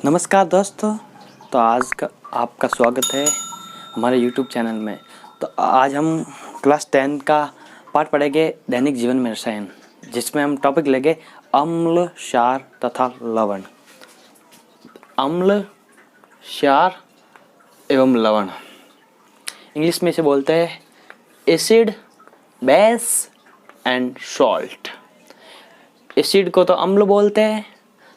नमस्कार दोस्तों। तो आज का आपका स्वागत है हमारे YouTube चैनल में। तो आज हम क्लास 10 का पाठ पढ़ेंगे दैनिक जीवन में रसायन, जिसमें हम टॉपिक लेंगे अम्ल, क्षार तथा लवण। अम्ल, क्षार एवं लवण, इंग्लिश में इसे बोलते हैं acid, base and salt. Acid को तो अम्ल बोलते हैं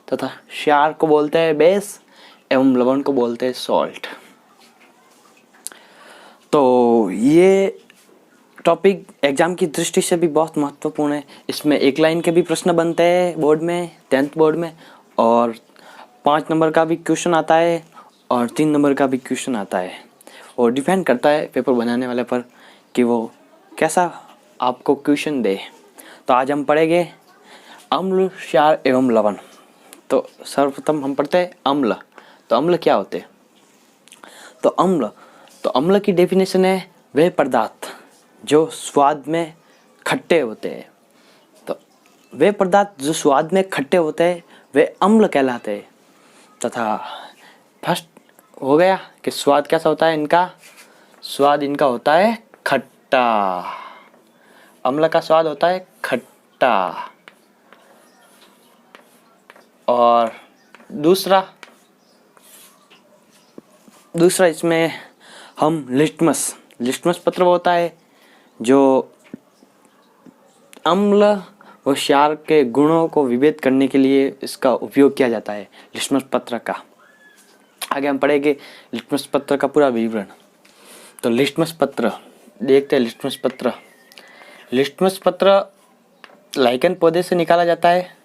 तथा क्षार को बोलते हैं बेस एवं लवण को बोलते हैं सॉल्ट। तो ये टॉपिक एग्जाम की दृष्टि से भी बहुत महत्वपूर्ण है। इसमें एक लाइन के भी प्रश्न बनते हैं बोर्ड में, 10th बोर्ड में, और 5 नंबर का भी क्वेश्चन आता है और 3 नंबर का भी क्वेश्चन आता है। और डिपेंड करता है पेपर बनाने वाले पर कि वो कैसा आपको क्वेश्चन दे। तो आज हम पढ़ेंगे अम्ल, क्षार एवं लवण। तो सर्वप्रथम हम पढ़ते हैं अम्ल। तो अम्ल क्या होते हैं? तो अम्ल की डेफिनेशन है वे पदार्थ जो स्वाद में खट्टे होते हैं। तो वे पदार्थ जो स्वाद में खट्टे होते हैं वे अम्ल कहलाते हैं। तथा फर्स्ट हो गया कि स्वाद कैसा होता है इनका? स्वाद इनका होता है खट्टा। अम्ल का स्वाद होता है खट्टा। और दूसरा इसमें हम लिटमस पत्र होता है जो अम्ल व क्षार के गुणों को विभेद करने के लिए इसका उपयोग किया जाता है, लिटमस पत्र का। आगे हम पढ़ेंगे लिटमस पत्र का पूरा विवरण। तो लिटमस पत्र देखते हैं। लिटमस पत्र लाइकेन पौधे से निकाला जाता है।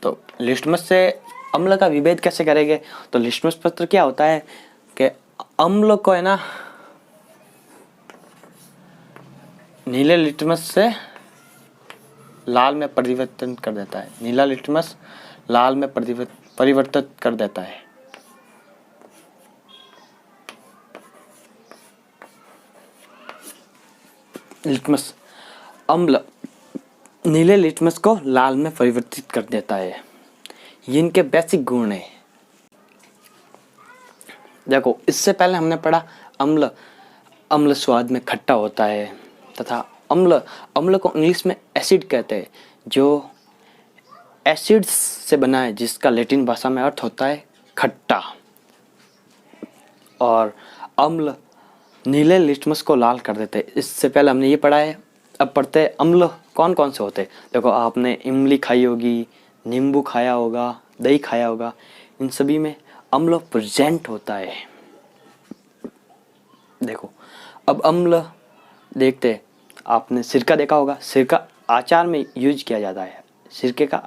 तो लिटमस से अम्ल का विभेद कैसे करेंगे? तो लिटमस पत्र क्या होता है कि अम्ल को है ना नीले लिटमस से लाल में परिवर्तन कर देता है। नीला लिटमस लाल में परिवर्तित कर देता है। लिटमस अम्ल नीले लिटमस को लाल में परिवर्तित कर देता है। ये इनके बेसिक गुण है। देखो, इससे पहले हमने पढ़ा अम्ल स्वाद में खट्टा होता है तथा अम्ल को इंग्लिश में एसिड कहते हैं, जो एसिड्स से बना है, जिसका लैटिन भाषा में अर्थ होता है खट्टा। और अम्ल नीले लिटमस को लाल कर देते हैं। इससे पहले हमने ये पढ़ा है। अब पढ़ते हैं अम्ल कौन कौन से होते हैं। देखो, आपने इमली खाई होगी, नींबू खाया होगा, दही खाया होगा। इन सभी में अम्ल प्रेजेंट होता है। देखो, अब अम्ल देखते हैं। आपने सिरका देखा होगा। सिरका आचार में यूज किया जाता है। सिरके का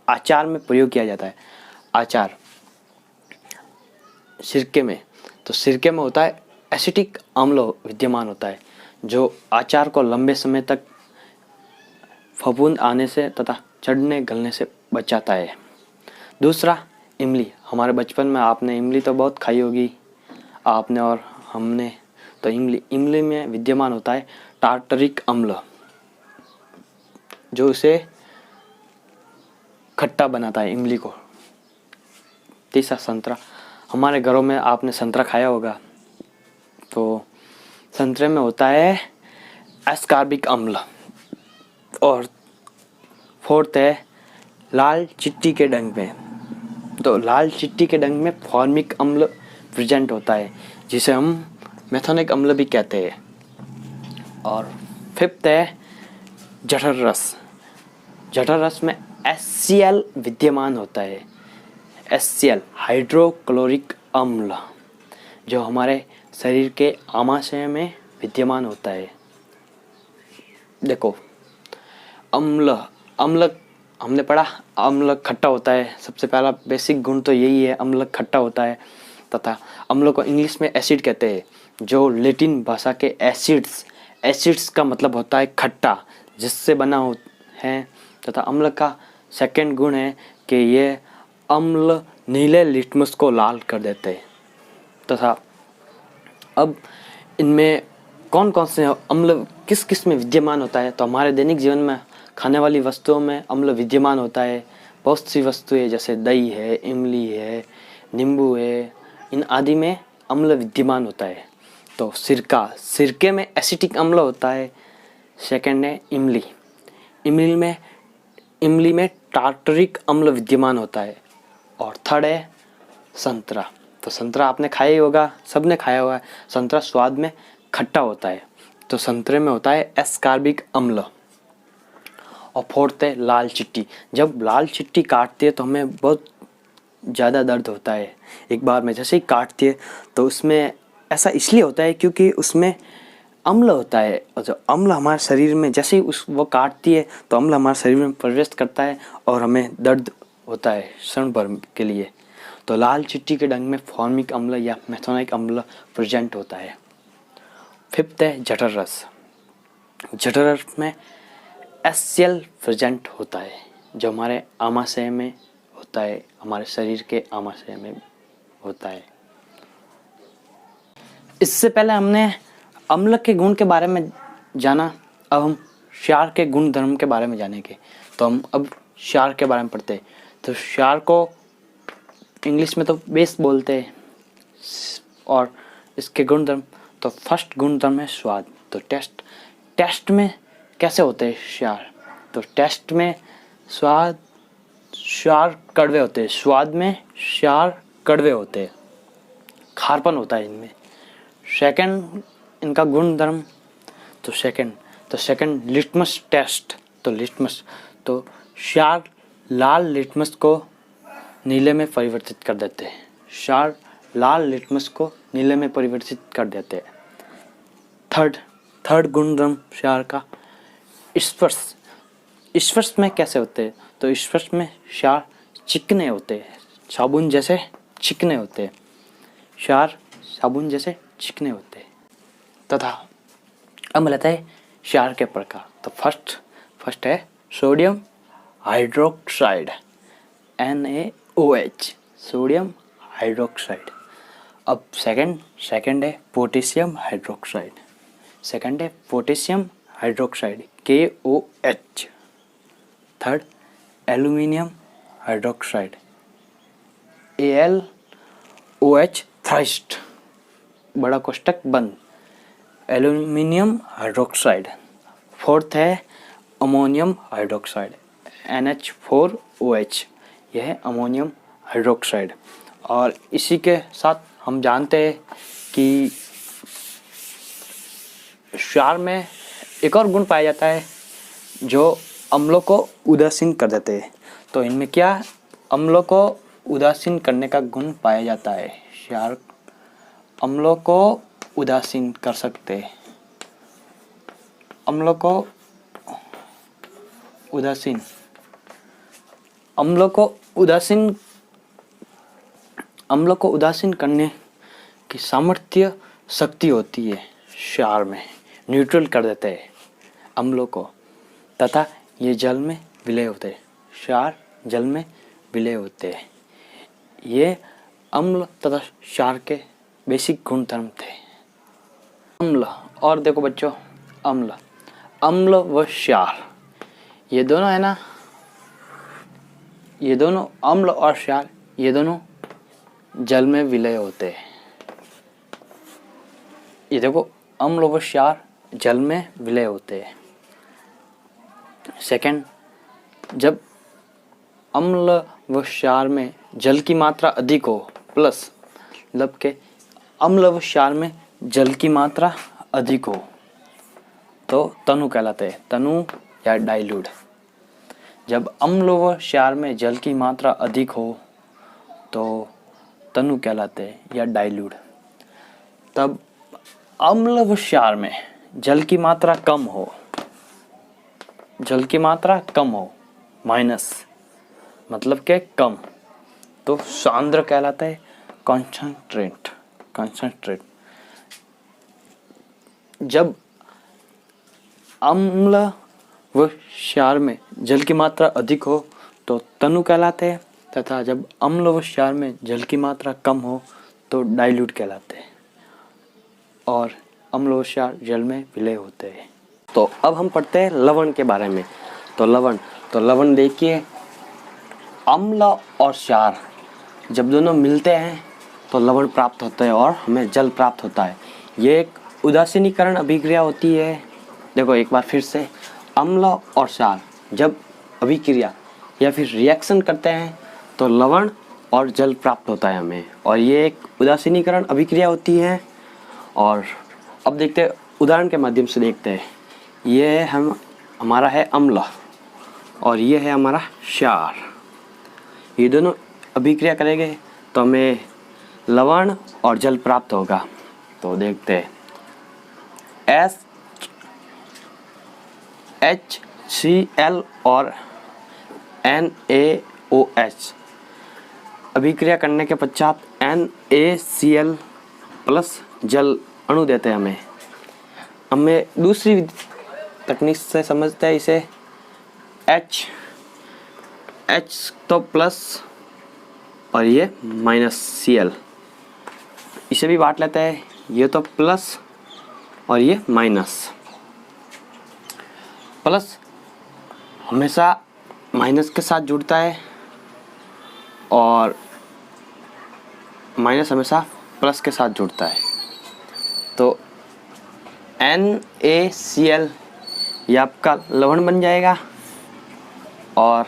आचार में प्रयोग किया जाता है। आचार सिरके में, तो सिरके में होता है एसिटिक अम्ल विद्यमान होता है, जो आचार को लंबे समय तक फफूंद आने से तथा चढ़ने गलने से बचाता है। दूसरा, इमली। हमारे बचपन में आपने इमली तो बहुत खाई होगी, आपने और हमने। तो इमली में विद्यमान होता है टार्टरिक अम्ल, जो इसे खट्टा बनाता है, इमली को। तीसरा, संतरा। हमारे घरों में आपने संतरा खाया होगा। तो संतरे में होता है एस्कॉर्बिक अम्ल। और फोर्थ है लाल चिट्टी के डंक में। तो लाल चिट्टी के डंक में फॉर्मिक अम्ल प्रेजेंट होता है, जिसे हम मेथोनिक अम्ल भी कहते हैं। और फिफ्थ है जठर रस। जठर रस में HCl विद्यमान होता है। HCl हाइड्रोक्लोरिक अम्ल, जो हमारे शरीर के आमाशय में विद्यमान होता है। देखो, अम्ल हमने पढ़ा अम्ल खट्टा होता है। सबसे पहला बेसिक गुण तो यही है, अम्ल खट्टा होता है। तथा अम्ल को इंग्लिश में एसिड कहते हैं, जो लैटिन भाषा के एसिड्स का मतलब होता है खट्टा, जिससे बना है। तथा अम्ल का सेकंड गुण है कि ये अम्ल नीले लिटमस को लाल कर देते हैं। तथा अब इनमें कौन कौन से अम्ल किस में विद्यमान होता है? तो हमारे दैनिक जीवन में खाने वाली वस्तुओं में अम्ल विद्यमान होता है। बहुत सी वस्तुएं जैसे दही है, इमली है, नींबू है, इन आदि में अम्ल विद्यमान होता है। तो सिरके में एसिटिक अम्ल होता है। सेकंड है इमली, इमली में टार्टरिक अम्ल विद्यमान होता है। और थर्ड है संतरा। तो संतरा आपने खाया ही होगा, सबने खाया होगा। संतरा स्वाद में खट्टा होता है, तो संतरे में होता है एस्कार्बिक अम्ल। और फोर्थ है लाल चिट्टी। जब लाल चिट्टी काटती है तो हमें बहुत ज़्यादा दर्द होता है एक बार में। जैसे ही काटती है तो उसमें ऐसा इसलिए होता है क्योंकि उसमें अम्ल होता है, और जो अम्ल हमारे शरीर में जैसे ही वो काटती है तो अम्ल हमारे शरीर में प्रवेश करता है और हमें दर्द होता है क्षण भर के लिए। तो लाल चिट्टी के डंक में फॉर्मिक अम्ल या मेथोनिक अम्ल प्रेजेंट होता है। फिफ्थ है जठर रस। जठर रस में HCl प्रेजेंट होता है, जो हमारे आमाशय में होता है, हमारे शरीर के आमाशय में होता है। इससे पहले हमने अम्ल के गुण के बारे में जाना, अब हम क्षार के गुण धर्म के बारे में जानेंगे। तो हम अब क्षार के बारे में पढ़ते हैं। तो क्षार को इंग्लिश में तो बेस बोलते हैं, और इसके गुण धर्म, तो फर्स्ट गुण धर्म है स्वाद। तो टेस्ट में कैसे होते हैं क्षार? तो टेस्ट में क्षार कड़वे होते हैं, स्वाद में क्षार कड़वे होते हैं, खारपन होता है इनमें। सेकंड इनका गुण धर्म, तो सेकंड लिटमस टेस्ट। तो लिटमस, तो क्षार लाल लिटमस को नीले में परिवर्तित कर देते हैं। क्षार लाल लिटमस को नीले में परिवर्तित कर देते हैं। थर्ड गुण धर्म क्षार का स्पर्श में कैसे होते हैं? तो स्पर्श में क्षार चिकने होते हैं, साबुन जैसे चिकने होते हैं। क्षार साबुन जैसे चिकने होते हैं। तथा अब लेते हैं क्षार के प्रकार। तो फर्स्ट है sodium hydroxide, NaOH, sodium hydroxide. अब सेकंड है potassium hydroxide, KOH। Third aluminium hydroxide, AlOH थ्राइस्ट, बड़ा कोष्टक बंद, एल्यूमिनियम हाइड्रोक्साइड। फोर्थ है अमोनियम हाइड्रोक्साइड, NH4OH, यह है अमोनियम हाइड्रोक्साइड। और इसी के साथ हम जानते हैं कि क्षार में एक और गुण पाया जाता है जो अम्लों को उदासीन कर देते हैं। तो इनमें क्या अम्लों को उदासीन करने का गुण पाया जाता है? क्षार अम्लों को उदासीन कर सकते हैं, अम्लों को उदासीन करने की सामर्थ्य शक्ति होती है क्षार में, न्यूट्रल कर देते हैं अम्लों को, तथा ये जल में विलय होते हैं। क्षार जल में विलय होते हैं। ये अम्ल तथा क्षार के बेसिक गुण धर्म थे। अम्ल, और देखो बच्चों, अम्ल व क्षार, ये दोनों है ना, ये दोनों अम्ल और क्षार, ये दोनों जल में विलय होते हैं। ये देखो अम्ल व क्षार जल में विलय होते हैं। सेकंड, जब अम्ल व क्षार में जल की मात्रा अधिक हो, प्लस मतलब के अम्ल व क्षार में जल की मात्रा अधिक हो तो तनु कहलाते हैं, तनु या डाइल्यूट। जब अम्ल व क्षार में जल की मात्रा अधिक हो तो तनु कहलाते हैं या डाइल्यूट। तब अम्ल व क्षार में जल की मात्रा कम हो, माइनस मतलब के कम, तो सांद्र कहलाता है, कॉन्संट्रेट। जब अम्ल व क्षार में जल की मात्रा अधिक हो तो तनु कहलाते हैं, तथा जब अम्ल व क्षार में जल की मात्रा कम हो तो डाइल्यूट कहलाते हैं, और अम्ल व क्षार जल में विलय होते हैं। तो अब हम पढ़ते हैं लवण के बारे में। तो लवण देखिए, अम्ल और क्षार जब दोनों मिलते हैं तो लवण प्राप्त होता है और हमें जल प्राप्त होता है। ये एक उदासीनीकरण अभिक्रिया होती है। देखो एक बार फिर से, अम्ल और क्षार जब अभिक्रिया या फिर रिएक्शन करते हैं तो लवण और जल प्राप्त होता है हमें, और ये एक उदासीनीकरण अभिक्रिया होती है। और अब देखते हैं, उदाहरण के माध्यम से देखते हैं। ये हमारा है अम्ल और ये है हमारा क्षार। ये दोनों अभिक्रिया करेंगे तो हमें लवण और जल प्राप्त होगा। तो देखते हैं, HCl और NaOH अभिक्रिया करने के पश्चात NaCl प्लस जल अणु देते हैं हमें दूसरी तकनीक से समझते हैं इसे। H तो प्लस और ये माइनस Cl, इसे भी बांट लेते हैं। ये तो प्लस और ये माइनस। प्लस हमेशा माइनस के साथ जुड़ता है और माइनस हमेशा प्लस के साथ जुड़ता है। तो NaCl ये आपका लवण बन जाएगा और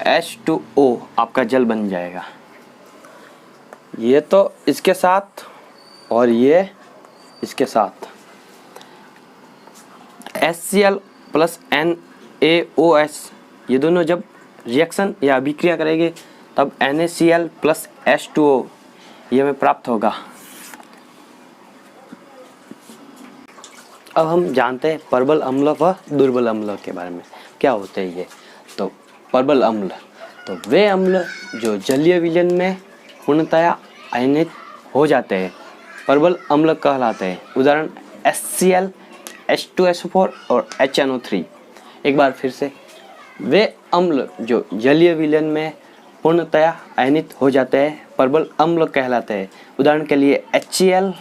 H2O आपका जल बन जाएगा। ये तो इसके साथ और ये इसके साथ। HCl प्लस NaOH ये दोनों जब रिएक्शन या अभिक्रिया करेंगे तब NaCl प्लस H2O ये हमें प्राप्त होगा। अब हम जानते हैं प्रबल अम्ल व दुर्बल अम्ल के बारे में। क्या होते हैं ये? तो प्रबल अम्ल तो वे अम्ल जो जलीय विलयन में पूर्णतया आयनित हो जाते हैं, प्रबल अम्ल कहलाते हैं। उदाहरण HCl, H2SO4 और HNO3। एक बार फिर से, वे अम्ल जो जलीय विलयन में पूर्णतया आयनित हो जाते हैं प्रबल अम्ल कहलाते हैं। उदाहरण के लिए HCl,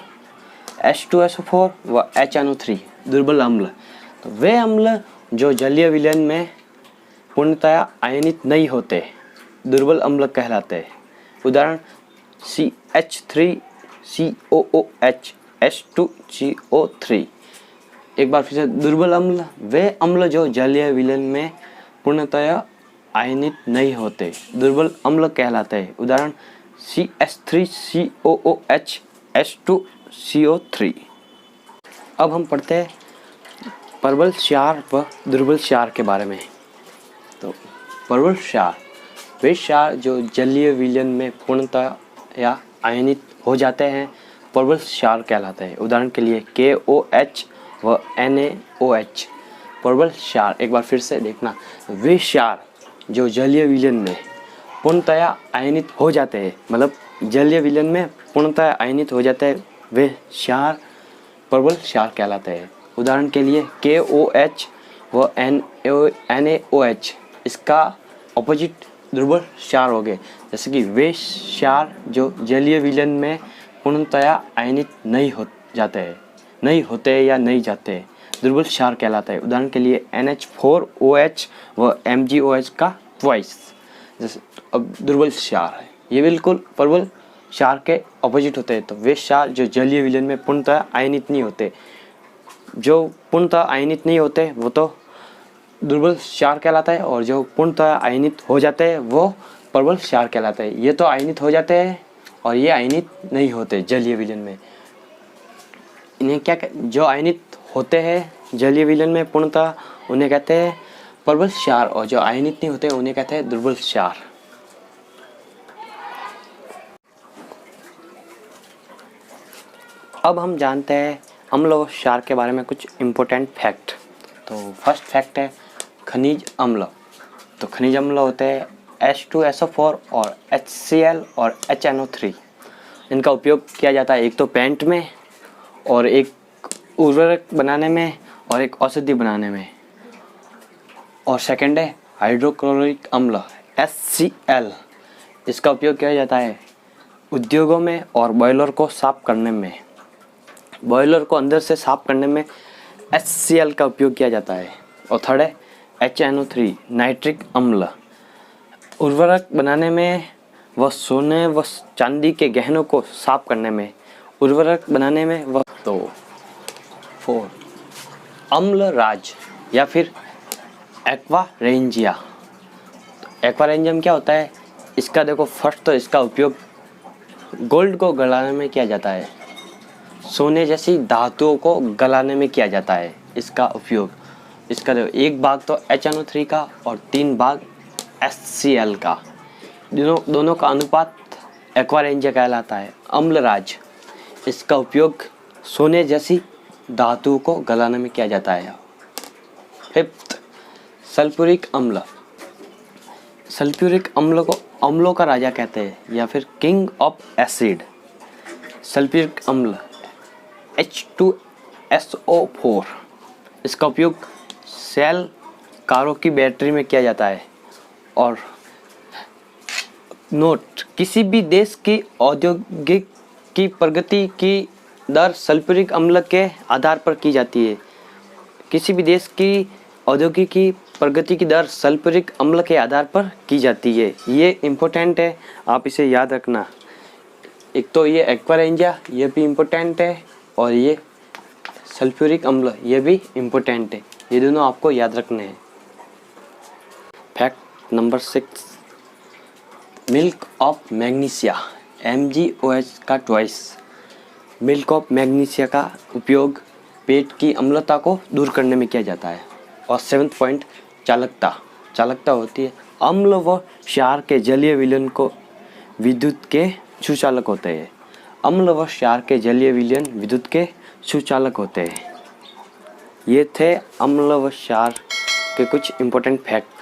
H2SO4 व HNO3 दुर्बल अम्ल। तो वे अम्ल जो जलीय विलयन में पूर्णतया आयनित नहीं होते दुर्बल अम्ल कहलाते हैं। उदाहरण CH3COOH, H2CO3। एक बार फिर से, दुर्बल अम्ल वे अम्ल जो जलीय विलयन में पूर्णतया आयनित नहीं होते दुर्बल अम्ल कहलाते हैं। उदाहरण CH3COOH, H2CO3। अब हम पढ़ते हैं प्रबल क्षार व दुर्बल क्षार के बारे में। तो प्रबल क्षार वे क्षार जो जलीय विलयन में पूर्णतः या आयनित हो जाते हैं प्रबल क्षार कहलाते हैं। उदाहरण के लिए KOH व NaOH प्रबल क्षार। एक बार फिर से देखना, वे क्षार जो जलीय विलयन में पूर्णतः आयनित हो जाते हैं, मतलब जलीय विलयन में पूर्णतः आयनित हो जाते हैं, वे क्षार प्रबल क्षार कहलाते हैं। उदाहरण के लिए KOH व NaOH इसका ऑपोजिट दुर्बल क्षार हो गए। जैसे कि वे क्षार जो जलीय विलयन में पूर्णतया आयनित नहीं होते या नहीं जाते दुर्बल क्षार कहलाता है। उदाहरण के लिए NH4OH व MgOH का ट्वाइस। जैसे अब दुर्बल क्षार है, ये बिल्कुल प्रबल क्षार के ऑपोजिट होते हैं। तो वे क्षार जो जलीय विलयन में पूर्णतः आयनित नहीं होते, जो पूर्णतः आयनित नहीं होते वो तो दुर्बल क्षार कहलाता है, और जो पूर्णतः आयनित हो जाते हैं वो प्रबल क्षार कहलाता है। ये तो आयनित हो जाते हैं और ये आयनित नहीं होते जलीय विलयन में। इन्हें क्या जो आयनित होते हैं जलीय विलयन में पूर्णतः उन्हें कहते हैं प्रबल क्षार, और जो आयनित नहीं होते उन्हें कहते हैं दुर्बल क्षार। अब हम जानते हैं अम्ल व क्षार के बारे में कुछ इम्पोर्टेंट फैक्ट। तो फर्स्ट फैक्ट है खनिज अम्ल। तो खनिज अम्ल होते हैं H2SO4 और HCl और HNO3। इनका उपयोग किया जाता है एक तो पेंट में, और एक उर्वरक बनाने में, और एक औषधि बनाने में। और सेकंड है हाइड्रोक्लोरिक अम्ल HCl। इसका उपयोग किया जाता है उद्योगों में और बॉयलर को साफ करने में। बॉयलर को अंदर से साफ करने में HCl का उपयोग किया जाता है। और थर्ड है HNO3 नाइट्रिक अम्ल। उर्वरक बनाने में व सोने व चांदी के गहनों को साफ करने में, उर्वरक बनाने में व तो 4 अम्लराज या फिर एक्वारेंजिया। एक्वारेंजियम क्या होता है? इसका देखो फर्स्ट तो इसका उपयोग गोल्ड को गलाने में किया जाता है, सोने जैसी धातुओं को गलाने में किया जाता है इसका उपयोग। इसका देखो एक भाग तो HNO3 का और 3 भाग HCl का, दोनों का अनुपात एक्वारेंजिया कहलाता है। अम्लराज, इसका उपयोग सोने जैसी धातुओं को गलाने में किया जाता है। 5 सल्फ्यूरिक अम्ल। सल्फ्यूरिक अम्ल को अम्लों का राजा कहते हैं या फिर किंग ऑफ एसिड। सल्फ्यूरिक अम्ल H2SO4, इसका उपयोग सेल कारों की बैटरी में किया जाता है। और नोट, किसी भी देश की औद्योगिक की प्रगति की दर सल्फ्यूरिक अम्ल के आधार पर की जाती है। किसी भी देश की औद्योगिक की प्रगति की दर सल्फ्यूरिक अम्ल के आधार पर की जाती है। ये इम्पोर्टेंट है, आप इसे याद रखना। एक तो ये एक्वारेंजिया, ये भी इम्पोर्टेंट है, और ये सल्फ्यूरिक अम्ल, ये भी इम्पोर्टेंट है। ये दोनों आपको याद रखने हैं। Fact number 6, milk of magnesia, MgOH का ट्वाइस। मिल्क ऑफ मैग्नीशिया का उपयोग पेट की अम्लता को दूर करने में किया जाता है। और 7th पॉइंट, चालकता होती है। अम्ल व क्षार के जलीय विलयन को विद्युत के सुचालक होते हैं। अम्ल व क्षार के जलीय विलयन विद्युत के सुचालक होते हैं। ये थे अम्ल व क्षार के कुछ इम्पोर्टेंट फैक्ट।